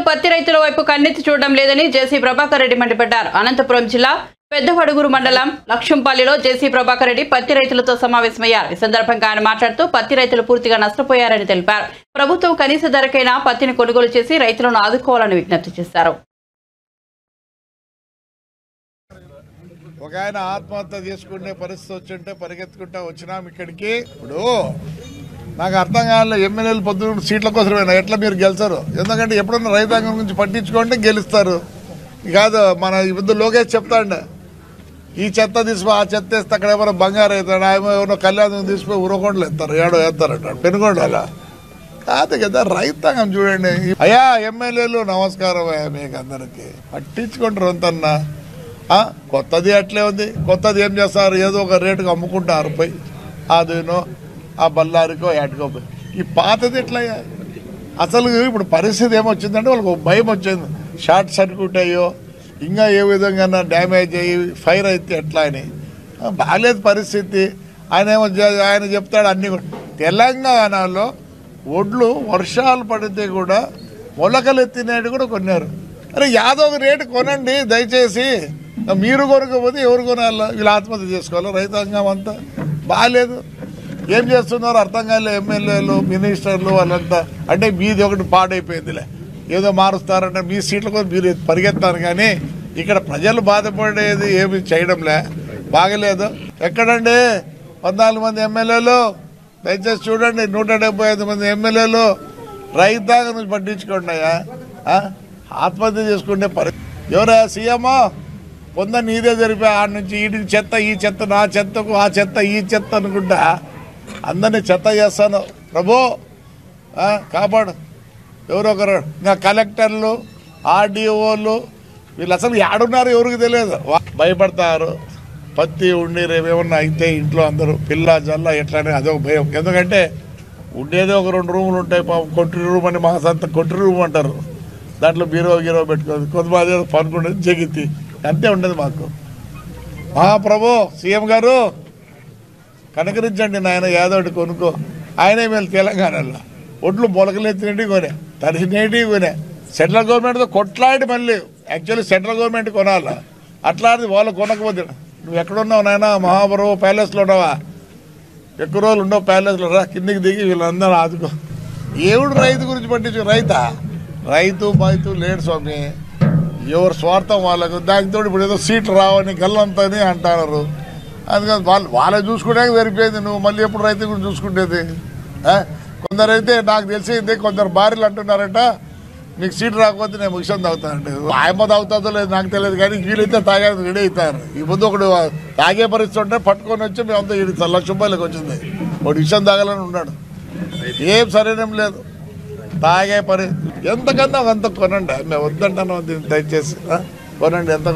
పత్తి రైతుల వైపు కన్నెత్తి చూడడం లేదని జేసీ ప్రభాకర్ రెడ్డి మండిపడ్డారు. అనంతపురం జిల్లా పెద్దవడుగురు మండలం లక్ష్యంపల్లిలో జేసీ ప్రభాకర్ రెడ్డి పత్తి రైతులతో సమావేశమయ్యారు. ఈ సందర్భంగా ఆయన మాట్లాడుతూ పత్తి రైతులు పూర్తిగా నష్టపోయారని తెలిపారు. ప్రభుత్వం కనీస ధరకైనా పత్తిని కొనుగోలు చేసి రైతులను ఆదుకోవాలని విజ్ఞప్తి చేశారు. ఒక ఆయన ఆత్మహత్య చేసుకునే పరిస్థితి వచ్చింటే పరిగెత్తుకుంటా వచ్చినాం ఇక్కడికి. ఇప్పుడు నాకు అర్థం కావాలి, ఎమ్మెల్యేలు పొద్దున్న సీట్ల కోసమైనా ఎట్లా మీరు గెలిచారు? ఎందుకంటే ఎప్పుడన్నా రైతాంగం గురించి పట్టించుకుంటే గెలుస్తారు. కాదు మన ఇప్పుడు లోకేష్ చెప్తాండే, ఈ చెత్త తీసిపో ఆ చెత్త వేస్తే అక్కడ ఏమైనా బంగారు అవుతాడు, ఆయన ఏమన్నా కళ్యాణం తీసిపోయి ఉరకొండలు ఎత్తారు, ఏడో వేస్తారంటాడు పెనుగొండలా. కాదు కదా రైతాంగం చూడండి. అయ్యా ఎమ్మెల్యేలు నమస్కారం అయ్యా, మీకు అందరికీ పట్టించుకుంటారు అంతన్నా. కొత్తది అట్లే ఉంది. కొత్తది ఏం చేస్తారు, ఏదో ఒక రేటుకు అమ్ముకుంటారు పోయి అదేనో ఆ బల్లారికో ఏటుకో పోయి. ఈ పాతది ఎట్లయ్యా? అసలు ఇప్పుడు పరిస్థితి ఏమొచ్చిందంటే వాళ్ళకి ఒక భయం వచ్చింది, షార్ట్ సర్క్యూట్ అయ్యో ఇంకా ఏ విధంగా డ్యామేజ్ అయ్యి ఫైర్ అయితే ఎట్లా అని. బాగాలేదు పరిస్థితి. ఆయన చెప్తాడు అన్నీ. తెలంగాణలో ఒడ్లు వర్షాలు పడితే కూడా మొలకలు ఎత్తినట్టు కూడా కొన్నారు. అరే యాదవ్ రేటు కొనండి దయచేసి. మీరు కొనకపోతే ఎవరు కొనాలి? వీళ్ళు ఆత్మహత్య చేసుకోవాలి. రైతాంగం అంతా బాగాలేదు. ఏం చేస్తున్నారో అర్థం కాలే ఎమ్మెల్యేలు మినిస్టర్లు వాళ్ళంతా. అంటే మీది ఒకటి పాడైపోయిందిలే, ఏదో మారుస్తారంటే మీ సీట్ల కోసం మీరు పరిగెత్తారు, కానీ ఇక్కడ ప్రజలు బాధపడేది ఏమి చేయడంలే. బాగలేదు. ఎక్కడండి 14 మంది ఎమ్మెల్యేలు? దయచేసి చూడండి, 175 మంది ఎమ్మెల్యేలు. రైతాంగం నుంచి పట్టించుకోండి అయ్యా. ఆత్మహత్య చేసుకుంటే ఎవరా సీఎమో? కొందరు నీదే జరిపా ఆడ నుంచి వీటికి చెత్త, ఈ చెత్త నా చెత్తకు, ఆ చెత్త ఈ చెత్త అనుకుంటా అందరినీ చెత్త చేస్తాను. ప్రభు కాపాడు. ఎవరొకరు ఇంకా కలెక్టర్లు ఆర్డీఓలు వీళ్ళు అసలు ఏడున్నారు ఎవరికి తెలియదు. భయపడతారు. పత్తి ఉండి రేపేమన్నా అయితే ఇంట్లో అందరూ పిల్ల జల్ల ఎట్లానే అదొక భయం. ఎందుకంటే ఉండేదే ఒక 2 రూములు ఉంటాయి. కొట్టి రూమ్ అని మాసంతా కొట్టి రూమ్ అంటారు. దాంట్లో బీరో గీరో పెట్టుకోదు, కొంతమంది పనుకుంటుంది జగితి అంతే ఉండదు మాకు. మహాప్రభు సీఎం గారు కనకరించండి నాయన, యాదవ్ని కొనుక్కో. ఆయనే మేము తెలంగాణలో ఒడ్లు మొలకలెత్తినవి కొనే, తడిసినవి కొనే. సెంట్రల్ గవర్నమెంట్తో కొట్లాడి మళ్ళీ యాక్చువల్లీ సెంట్రల్ గవర్నమెంట్ కొనాలి. అట్లాంటిది వాళ్ళు కొనకపోతే నువ్వు ఎక్కడున్నావు నాయన? మహాప్రభు ప్యాలెస్లో ఉన్నావా? ఎక్కువ రోజులు ఉండవు ప్యాలెస్లో. రా కిందికి దిగి వీళ్ళందరూ ఆదుకో. ఏవుడు రైతు గురించి పట్టించు? రైతు బైతు లేడు స్వామి. ఎవరు స్వార్థం వాళ్ళకు. దానితో ఇప్పుడు ఏదో సీట్లు రావని గల్లంతని అంటున్నారు. అందుకని వాళ్ళే చూసుకునేది సరిపోయింది. నువ్వు మళ్ళీ ఎప్పుడు రైతు గురించి చూసుకునేది? కొందరైతే నాకు తెలిసింది, కొందరు భార్యలు అంటున్నారట, మీకు సీట్ రాకపోతే నేను ముగిసం తాగుతానంటే. ఆయమ్మ తాగుతుందో లేదు నాకు తెలియదు, కానీ వీళ్ళైతే తాగేది రెడీ అవుతారు. ఈ ముందు ఒకడు తాగే పరిస్థితి ఉంటే పట్టుకొని వచ్చి మేమంతా 7 లక్షల రూపాయలకు వచ్చింది. ఒకటి విషయం తాగాలని ఉన్నాడు. ఏం సరైన లేదు. తాగే పని ఎంతకన్నా అంత కొనండి. మేము వద్దంటాను, దయచేసి కొనండి. ఎంత